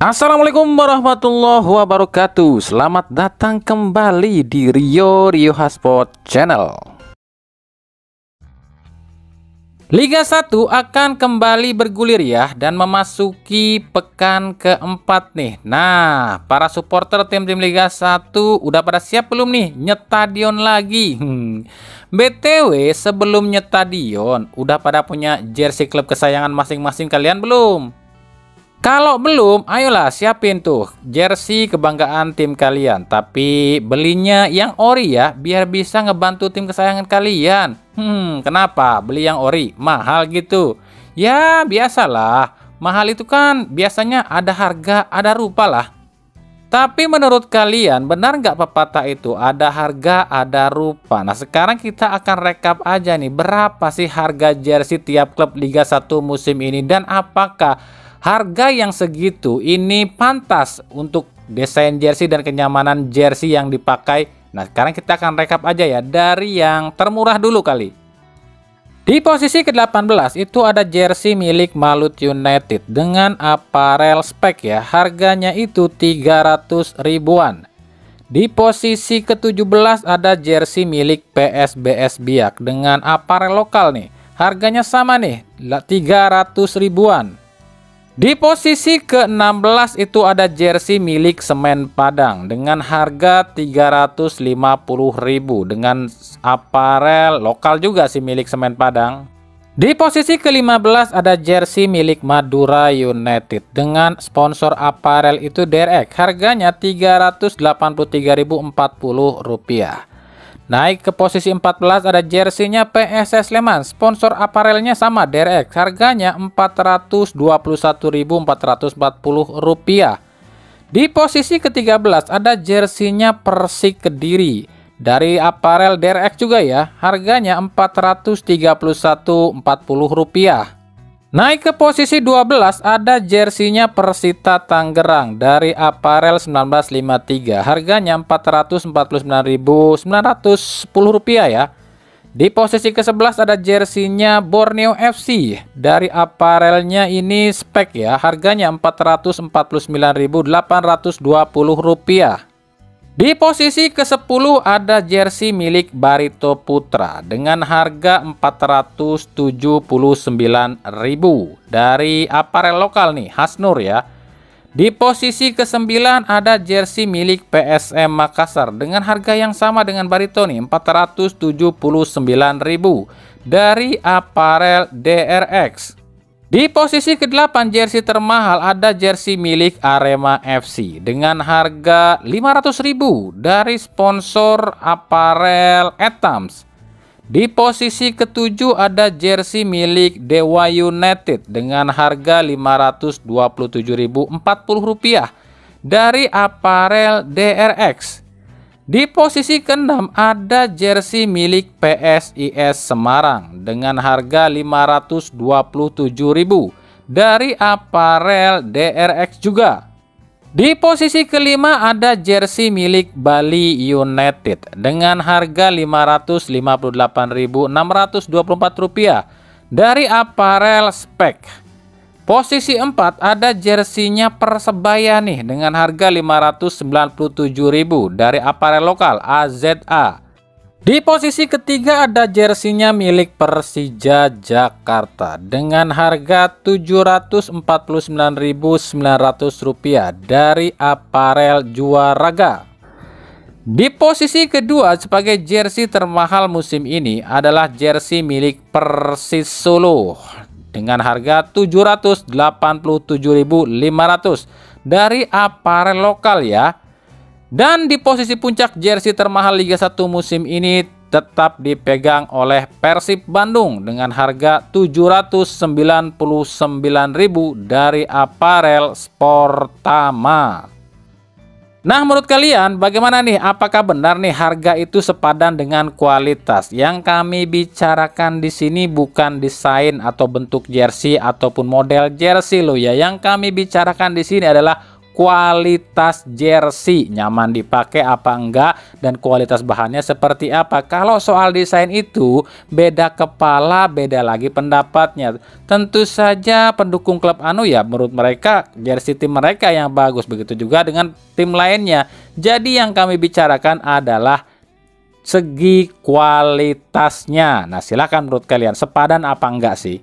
Assalamualaikum warahmatullahi wabarakatuh. Selamat datang kembali di Rio Hotspot Channel. Liga 1 akan kembali bergulir ya, dan memasuki pekan keempat nih. Nah, para supporter tim-tim Liga 1 udah pada siap belum nih nyetadion lagi? BTW, sebelum nyetadion, udah pada punya jersey klub kesayangan masing-masing kalian belum? Kalau belum, ayolah siapin tuh jersey kebanggaan tim kalian. Tapi belinya yang ori ya, biar bisa ngebantu tim kesayangan kalian. Kenapa beli yang ori? Mahal gitu? Ya biasalah, mahal itu kan biasanya ada harga, ada rupa lah. Tapi menurut kalian, benar nggak pepatah itu? Ada harga, ada rupa. Nah sekarang kita akan rekap aja nih, berapa sih harga jersey tiap klub Liga 1 musim ini, dan apakah harga yang segitu ini pantas untuk desain jersey dan kenyamanan jersey yang dipakai. Nah sekarang kita akan rekap aja ya, dari yang termurah dulu kali. Di posisi ke-18 itu ada jersey milik Malut United dengan aparel spek ya, harganya itu 300 ribuan. Di posisi ke-17 ada jersey milik PSBS Biak dengan aparel lokal nih, harganya sama nih, 300 ribuan. Di posisi ke-16 itu ada jersey milik Semen Padang dengan harga 350.000 dengan aparel lokal juga sih milik Semen Padang. Di posisi ke-15 ada jersey milik Madura United dengan sponsor aparel itu DRX, harganya Rp383.040. Naik ke posisi 14 ada jerseynya PSS Sleman, sponsor aparelnya sama DRX, harganya Rp421.440. Di posisi ke-13 ada jerseynya Persik Kediri dari aparel DRX juga ya, harganya Rp431.40. Naik ke posisi 12 ada jerseynya Persita Tangerang dari aparel 1953, harganya Rp449.910 ya. Di posisi ke-11 ada jerseynya Borneo FC dari aparelnya ini spek ya, harganya Rp449.820. Di posisi ke-10 ada jersey milik Barito Putra dengan harga Rp479.000 dari aparel lokal nih, Hasnur ya. Di posisi ke-9 ada jersey milik PSM Makassar dengan harga yang sama dengan Barito nih, Rp479.000 dari aparel DRX. Di posisi ke-8 jersey termahal ada jersey milik Arema FC dengan harga Rp500.000 dari sponsor aparel Etams. Di posisi ke-7 ada jersey milik Dewa United dengan harga Rp527.040 dari aparel DRX. Di posisi ke-6 ada jersey milik PSIS Semarang dengan harga Rp527.000 dari aparel DRX juga. Di posisi ke-5 ada jersey milik Bali United dengan harga Rp558.624 dari aparel spek. Posisi 4 ada jersinya Persebaya nih dengan harga Rp597.000 dari aparel lokal AZA. Di posisi ketiga ada jersinya milik Persija Jakarta dengan harga Rp749.900 dari aparel Juaraga. Di posisi kedua sebagai jersey termahal musim ini adalah jersey milik Persis Solo dengan harga Rp787.500 dari aparel lokal ya. Dan di posisi puncak jersey termahal Liga 1 musim ini tetap dipegang oleh Persib Bandung dengan harga Rp799.000 dari aparel Sportama. Nah menurut kalian bagaimana nih, apakah benar nih harga itu sepadan dengan kualitas? Yang kami bicarakan di sini bukan desain atau bentuk jersey ataupun model jersey loh ya. Yang kami bicarakan di sini adalah kualitas jersey, nyaman dipakai apa enggak, dan kualitas bahannya seperti apa. Kalau soal desain itu beda kepala, beda lagi pendapatnya. Tentu saja pendukung klub anu ya menurut mereka jersey tim mereka yang bagus, begitu juga dengan tim lainnya. Jadi yang kami bicarakan adalah segi kualitasnya. Nah, silahkan menurut kalian sepadan apa enggak sih?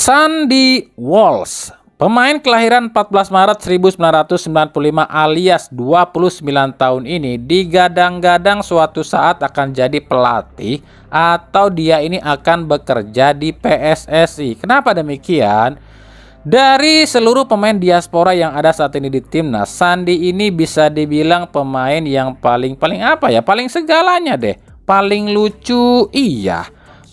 Sandy Walsh, pemain kelahiran 14 Maret 1995 alias 29 tahun ini digadang-gadang suatu saat akan jadi pelatih atau dia ini akan bekerja di PSSI. Kenapa demikian? Dari seluruh pemain diaspora yang ada saat ini di timnas, Sandy ini bisa dibilang pemain yang paling apa ya? Paling segalanya deh. Paling lucu, iya.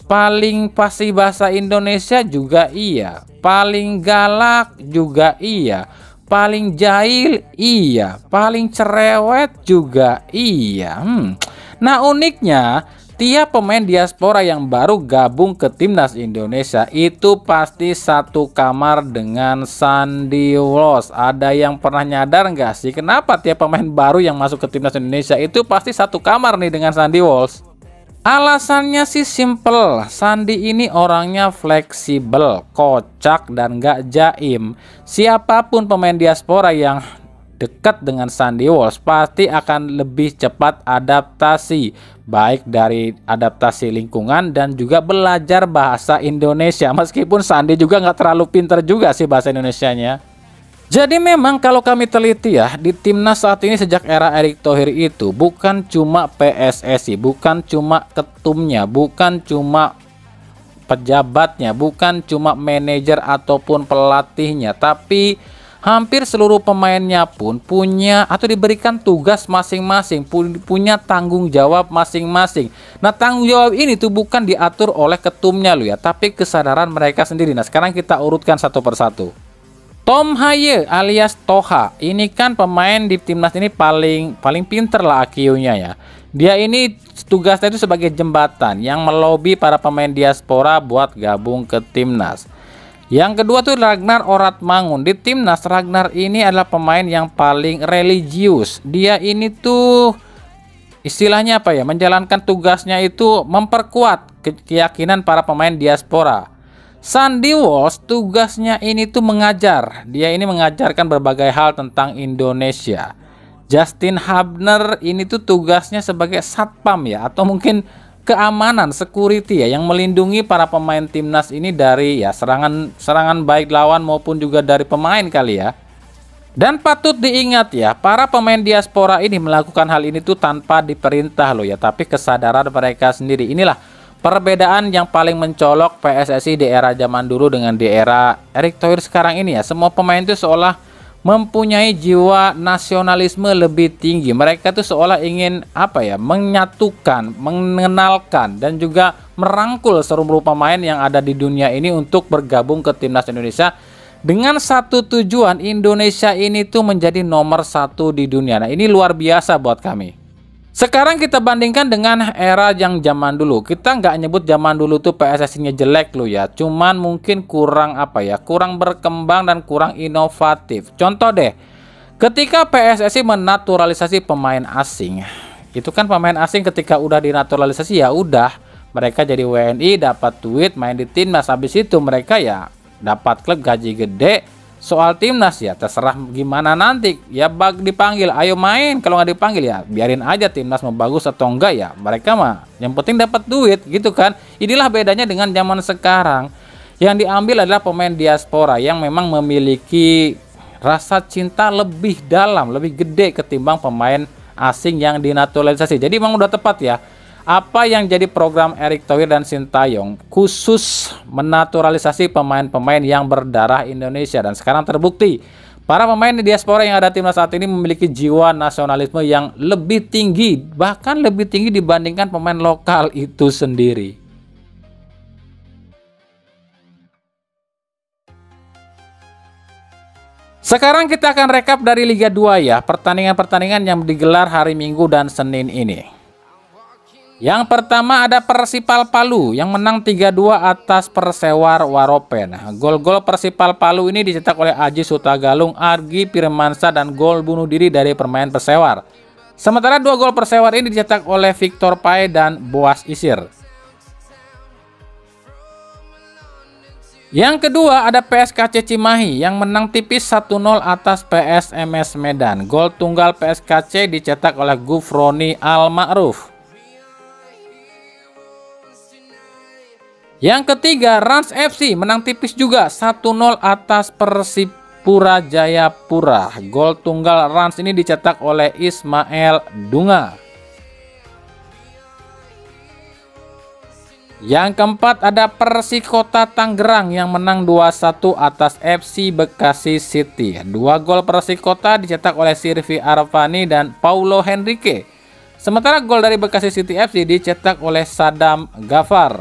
Paling fasih bahasa Indonesia juga iya, paling galak juga iya, paling jahil iya, paling cerewet juga iya. Nah, uniknya tiap pemain diaspora yang baru gabung ke timnas Indonesia itu pasti satu kamar dengan Sandy Walsh. Ada yang pernah nyadar nggak sih kenapa tiap pemain baru yang masuk ke timnas Indonesia itu pasti satu kamar nih dengan Sandy Walsh? Alasannya sih simple, Sandy ini orangnya fleksibel, kocak, dan gak jaim. Siapapun pemain diaspora yang dekat dengan Sandy Walsh pasti akan lebih cepat adaptasi, baik dari adaptasi lingkungan dan juga belajar bahasa Indonesia. Meskipun Sandy juga nggak terlalu pinter juga sih bahasa Indonesianya. Jadi memang kalau kami teliti ya, di timnas saat ini sejak era Erick Thohir itu bukan cuma PSSI, bukan cuma ketumnya, bukan cuma pejabatnya, bukan cuma manajer ataupun pelatihnya, tapi hampir seluruh pemainnya pun punya atau diberikan tugas masing-masing, punya tanggung jawab masing-masing. Nah, tanggung jawab ini tuh bukan diatur oleh ketumnya loh ya, tapi kesadaran mereka sendiri. Nah, sekarang kita urutkan satu persatu. Tom Haye alias Toha, ini kan pemain di timnas ini paling pinter lah IQ-nya ya. Dia ini tugasnya itu sebagai jembatan yang melobi para pemain diaspora buat gabung ke timnas. Yang kedua tuh Ragnar Oratmangun. Di timnas Ragnar ini adalah pemain yang paling religius. Dia ini tuh istilahnya apa ya? Menjalankan tugasnya itu memperkuat keyakinan para pemain diaspora. Sandy Walsh tugasnya ini tuh mengajar. Dia ini mengajarkan berbagai hal tentang Indonesia. Justin Hubner ini tuh tugasnya sebagai satpam ya, atau mungkin keamanan, security ya, yang melindungi para pemain timnas ini dari ya serangan baik lawan maupun juga dari pemain kali ya. Dan patut diingat ya, para pemain diaspora ini melakukan hal ini tuh tanpa diperintah loh ya, tapi kesadaran mereka sendiri. Inilah perbedaan yang paling mencolok PSSI di era zaman dulu dengan di era Erick Thohir sekarang ini ya. Semua pemain itu seolah mempunyai jiwa nasionalisme lebih tinggi. Mereka tuh seolah ingin apa ya, menyatukan, mengenalkan dan juga merangkul seluruh pemain yang ada di dunia ini untuk bergabung ke timnas Indonesia dengan satu tujuan, Indonesia ini tuh menjadi nomor satu di dunia. Nah, ini luar biasa buat kami. Sekarang kita bandingkan dengan era yang zaman dulu. Kita nggak nyebut zaman dulu tuh PSSI-nya jelek loh ya. Cuman mungkin kurang apa ya, kurang berkembang dan kurang inovatif. Contoh deh, ketika PSSI menaturalisasi pemain asing, itu kan pemain asing ketika udah dinaturalisasi ya udah, mereka jadi WNI, dapat duit, main di timnas. Habis itu mereka ya dapat klub gaji gede. Soal timnas ya terserah gimana nanti ya, dipanggil ayo main, kalau nggak dipanggil ya biarin aja timnas mau bagus atau enggak ya, mereka mah yang penting dapat duit gitu kan. Inilah bedanya dengan zaman sekarang. Yang diambil adalah pemain diaspora yang memang memiliki rasa cinta lebih dalam, lebih gede ketimbang pemain asing yang dinaturalisasi. Jadi memang udah tepat ya apa yang jadi program Erick Thohir dan Sintayong, khusus menaturalisasi pemain-pemain yang berdarah Indonesia. Dan sekarang terbukti para pemain di diaspora yang ada timnas saat ini memiliki jiwa nasionalisme yang lebih tinggi, bahkan lebih tinggi dibandingkan pemain lokal itu sendiri. Sekarang kita akan rekap dari Liga 2 ya, pertandingan-pertandingan yang digelar hari Minggu dan Senin ini. Yang pertama ada Persipal Palu yang menang 3-2 atas Persewar Waropen. Gol-gol Persipal Palu ini dicetak oleh Aji Sutagalung, Argi Firmansyah, dan gol bunuh diri dari pemain Persewar. Sementara 2 gol Persewar ini dicetak oleh Victor Pae dan Boas Isir. Yang kedua ada PSKC Cimahi yang menang tipis 1-0 atas PSMS Medan. Gol tunggal PSKC dicetak oleh Gufroni Al-Ma'ruf. Yang ketiga Rans FC menang tipis juga 1-0 atas Persipura Jayapura. Gol tunggal Rans ini dicetak oleh Ismail Dunga. Yang keempat ada Persikota Tangerang yang menang 2-1 atas FC Bekasi City. 2 gol Persikota dicetak oleh Sirvi Arfani dan Paulo Henrique. Sementara gol dari Bekasi City FC dicetak oleh Sadam Gafar.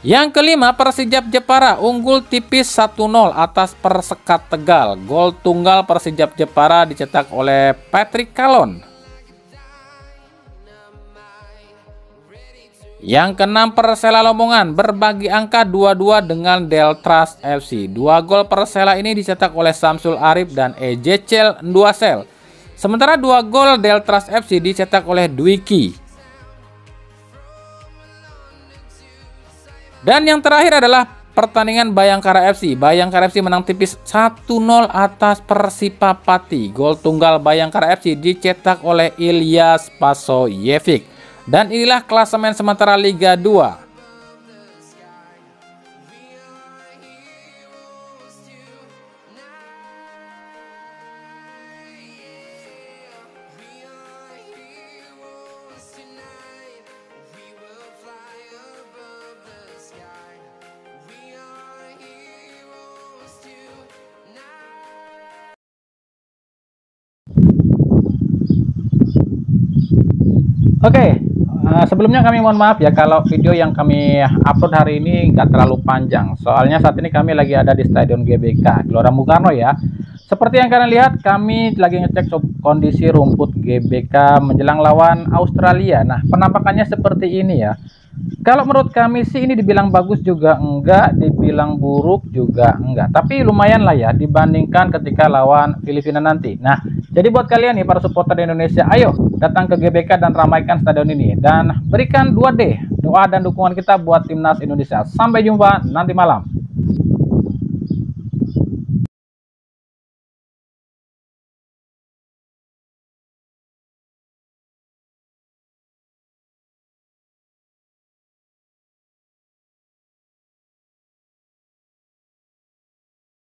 Yang kelima Persijap Jepara unggul tipis 1-0 atas Persekat Tegal. Gol tunggal Persijap Jepara dicetak oleh Patrick Kalon. Yang keenam Persela Lamongan berbagi angka 2-2 dengan Deltras FC. 2 gol Persela ini dicetak oleh Samsul Arif dan Ejecel Nduasel. Sementara 2 gol Deltras FC dicetak oleh Dwiki. Dan yang terakhir adalah pertandingan Bayangkara FC. Bayangkara FC menang tipis 1-0 atas Persipapati. Gol tunggal Bayangkara FC dicetak oleh Ilyas Pasoyevic. Dan inilah klasemen sementara Liga 2. Oke, sebelumnya kami mohon maaf ya kalau video yang kami upload hari ini nggak terlalu panjang. Soalnya saat ini kami lagi ada di Stadion GBK Gelora Bung Karno ya. Seperti yang kalian lihat, kami lagi ngecek kondisi rumput GBK menjelang lawan Australia. Nah, penampakannya seperti ini ya. Kalau menurut kami sih ini dibilang bagus juga enggak, dibilang buruk juga enggak. Tapi lumayan lah ya dibandingkan ketika lawan Filipina nanti. Nah, jadi buat kalian nih para supporter di Indonesia, ayo datang ke GBK dan ramaikan stadion ini. Dan berikan 2D, doa dan dukungan kita buat timnas Indonesia. Sampai jumpa nanti malam.